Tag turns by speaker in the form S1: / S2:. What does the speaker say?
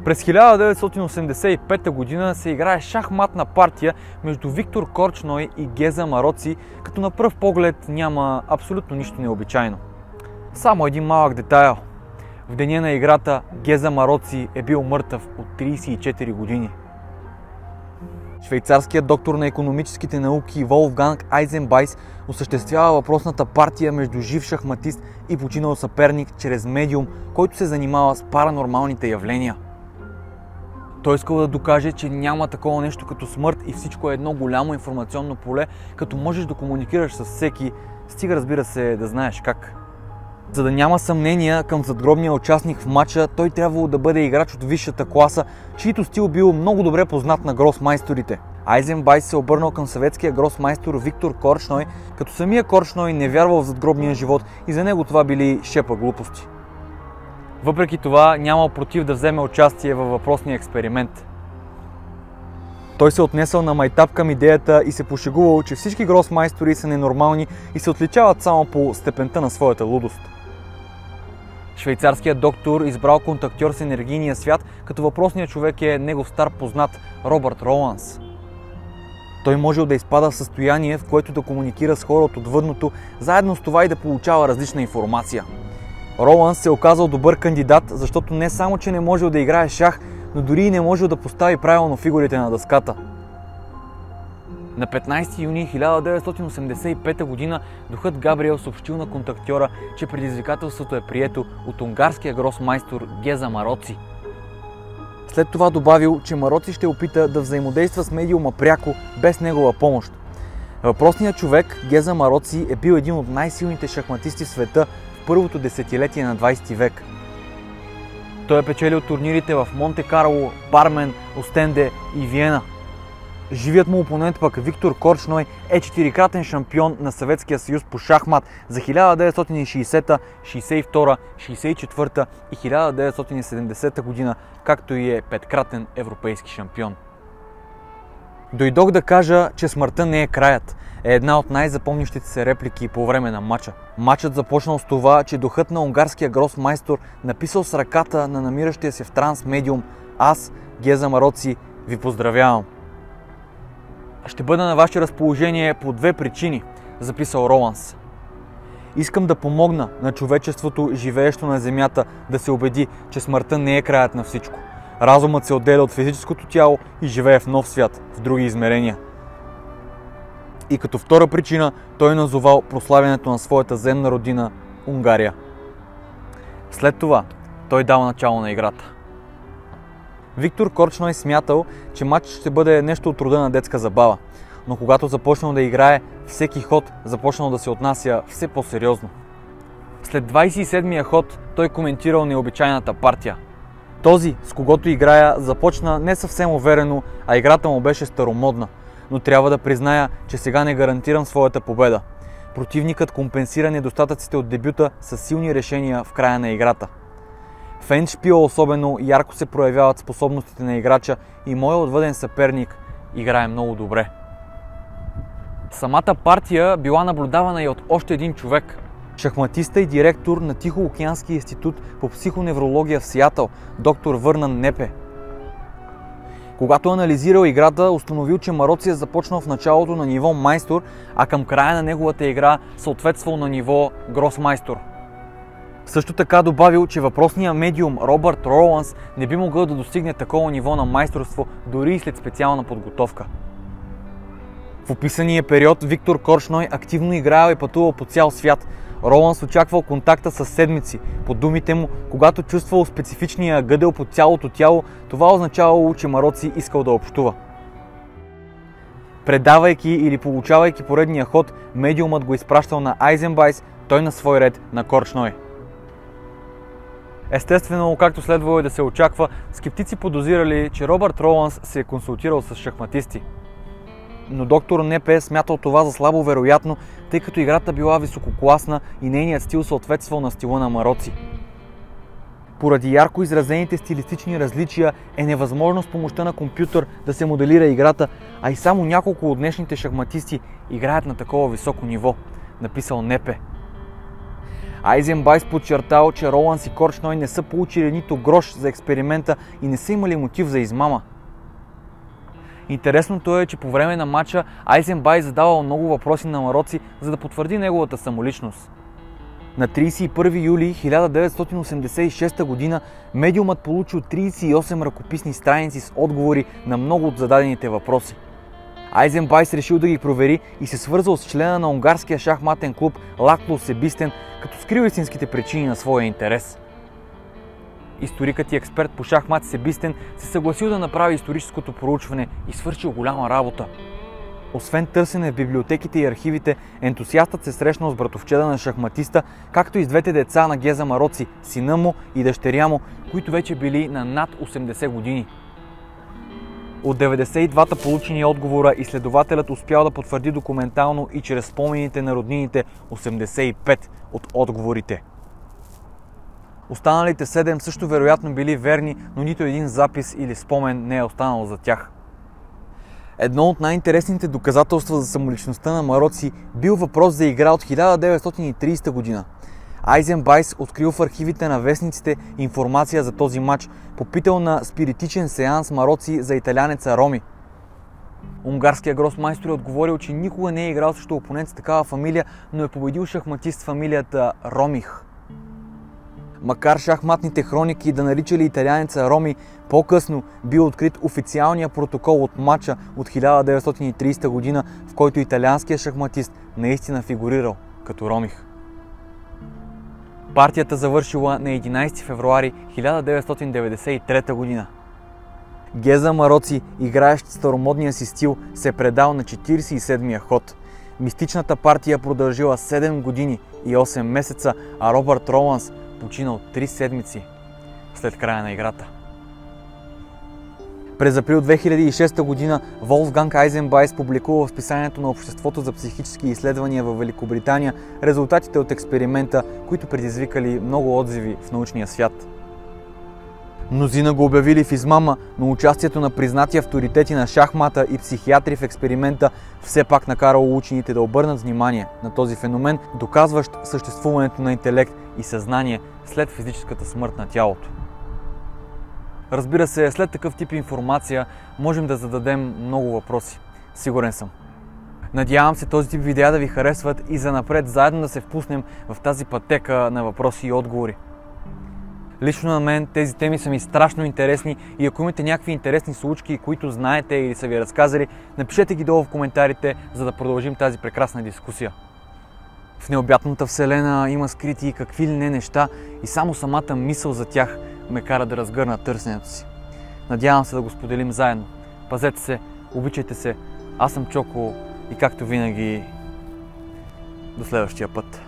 S1: През 1985 година се играе шахматна партия между Виктор Корчной и Геза Мароци, като на пръв поглед няма абсолютно нищо необичайно. Само един малък детайл. В деня на играта Геза Мароци е бил мъртъв от 34 години. Швейцарският доктор на икономическите науки Волфганг Айзенбайс осъществява въпросната партия между жив шахматист и починал съперник чрез медиум, който се занимава с паранормалните явления. Той искал да докаже, че няма такова нещо като смърт и всичко е едно голямо информационно поле, като можеш да комуникираш с всеки, стига разбира се да знаеш как. За да няма съмнения към задгробния участник в матча, той трябвало да бъде играч от висшата класа, чието стил бил много добре познат на гросмайсторите. Айзенбайс се обърнал към съветския гросмайстор Виктор Корчной, като самия Корчной не вярвал в задгробния живот и за него това били шепа глупости. Въпреки това нямал против да вземе участие във въпросния експеримент. Той се отнесъл на майтап към идеята и се пошегувал, че всички гросмайстори са ненормални и се отличават само по степента на своята лудост. Швейцарският доктор избрал контактьор с енергийния свят, като въпросният човек е негов стар познат Робърт Роланс. Той можел да изпада в състояние, в което да комуникира с хора от отвъдното, заедно с това и да получава различна информация. Роланс се оказал добър кандидат, защото не само, че не можел да играе шах, но дори и не можел да постави правилно фигурите на дъската. На 15 юни 1985 г. духът Габриел съобщил на контактьора, че предизвикателството е прието от унгарския гросмайстор Геза Мароци. След това добавил, че Мароци ще опита да взаимодейства с медиума пряко, без негова помощ. Въпросният човек, Геза Мароци, е бил един от най-силните шахматисти в света в първото десетилетие на 20 век. Той е печелил турнирите в Монте Карло, Бармен, Остенде и Виена. Живият му опонент пък Виктор Корчной е четирикратен шампион на Съветския съюз по шахмат за 1960, 62, 64 и 1970 година, както и е петкратен европейски шампион. Дойдох да кажа, че смъртта не е краят, е една от най-запомнящите се реплики по време на матча. Матчът започнал с това, че духът на унгарския гросмайстор написал с ръката на намиращия се в транс медиум: "Аз, Геза Мароци, ви поздравявам. Ще бъда на ваше разположение по две причини", записал Роланс. "Искам да помогна на човечеството, живеещо на земята, да се убеди, че смъртта не е краят на всичко. Разумът се отделя от физическото тяло и живее в нов свят, в други измерения." И като втора причина, той назовал прославянето на своята земна родина Унгария. След това той дал начало на играта. Виктор Корчной смятал, че матчът ще бъде нещо от рода на детска забава, но когато започнал да играе, всеки ход започнал да се отнася все по-сериозно. След 27-я ход той коментирал необичайната партия. Този, с когото играя, започна не съвсем уверено, а играта му беше старомодна, но трябва да призная, че сега не гарантирам своята победа. Противникът компенсира недостатъците от дебюта с силни решения в края на играта. В ендшпила особено ярко се проявяват способностите на играча и моят отвъден съперник играе много добре. Самата партия била наблюдавана и от още един човек. Шахматиста и директор на Тихоокеанския институт по психоневрология в Сиатъл, доктор Върнан Непе. Когато анализирал играта, установил, че Мароци е започнал в началото на ниво майстор, а към края на неговата игра съответствал на ниво гросмайстор. Също така добавил, че въпросният медиум Робърт Роланс не би могъл да достигне такова ниво на майсторство дори и след специална подготовка. В описания период Виктор Корчной активно играел и пътувал по цял свят. Роланс очаквал контакта с седмици. По думите му, когато чувствал специфичния гъдел по цялото тяло, това означавало, че Мароци искал да общува. Предавайки или получавайки поредния ход, медиумът го изпращал на Айзенбайс, той на свой ред на Корчной. Естествено, както следвало и да се очаква, скептици подозирали, че Робърт Роланс се е консултирал с шахматисти. Но доктор Непе смятал това за слабо вероятно, тъй като играта била висококласна и нейният стил съответствал на стила на Мароци. Поради ярко изразените стилистични различия е невъзможно с помощта на компютър да се моделира играта, а и само няколко от днешните шахматисти играят на такова високо ниво, написал Непе. Айзенбайс подчертал, че Роланс и Корчной не са получили нито грош за експеримента и не са имали мотив за измама. Интересното е, че по време на матча Айзенбайс задавал много въпроси на Мароци, за да потвърди неговата самоличност. На 31 юли 1986 година медиумът получил 38 ръкописни страници с отговори на много от зададените въпроси. Айзенбайс решил да ги провери и се свързал с члена на унгарския шахматен клуб Лакло Себистен, като скрил истинските причини на своя интерес. Историкът и експерт по шахмат Себистен се съгласил да направи историческото проучване и свършил голяма работа. Освен търсене в библиотеките и архивите, ентусиастът се срещнал с братовчеда на шахматиста, както и с двете деца на Геза Мароци, сина му и дъщеря му, които вече били на над 80 години. От 92-та получени отговора изследователят успял да потвърди документално и чрез спомените на роднините 85 от отговорите. Останалите 7 също вероятно били верни, но нито един запис или спомен не е останал за тях. Едно от най-интересните доказателства за самоличността на Мароци бил въпрос за игра от 1930 година. Айзенбайс открил в архивите на вестниците информация за този матч, попитал на спиритичен сеанс Мароци за италянеца Роми. Унгарският гросмайстор е отговорил, че никога не е играл срещу опонент с такава фамилия, но е победил шахматист фамилията Ромих. Макар шахматните хроники да наричали италянеца Роми, по-късно бил открит официалния протокол от матча от 1930 година, в който италианският шахматист наистина фигурирал като Ромих. Партията завършила на 11 февруари 1993 година. Геза Мароци, играещ старомодния си стил, се предал на 47-я ход. Мистичната партия продължила 7 години и 8 месеца, а Робърт Роланс починал 3 седмици след края на играта. През април 2006 година Волфганг Айзенбайс публикува в списанието на Обществото за психически изследвания във Великобритания резултатите от експеримента, които предизвикали много отзиви в научния свят. Мнозина го обявили в измама, но участието на признати авторитети на шахмата и психиатри в експеримента все пак накарало учените да обърнат внимание на този феномен, доказващ съществуването на интелект и съзнание след физическата смърт на тялото. Разбира се, след такъв тип информация можем да зададем много въпроси. Сигурен съм. Надявам се този тип видеа да ви харесват и занапред заедно да се впуснем в тази пътека на въпроси и отговори. Лично на мен тези теми са ми страшно интересни и ако имате някакви интересни случки, които знаете или са ви разказали, напишете ги долу в коментарите, за да продължим тази прекрасна дискусия. В необятната вселена има скрити и какви ли не неща и само самата мисъл за тях ме кара да разгърна търсенето си. Надявам се да го споделим заедно. Пазете се, обичайте се, аз съм Чоко и както винаги, до следващия път.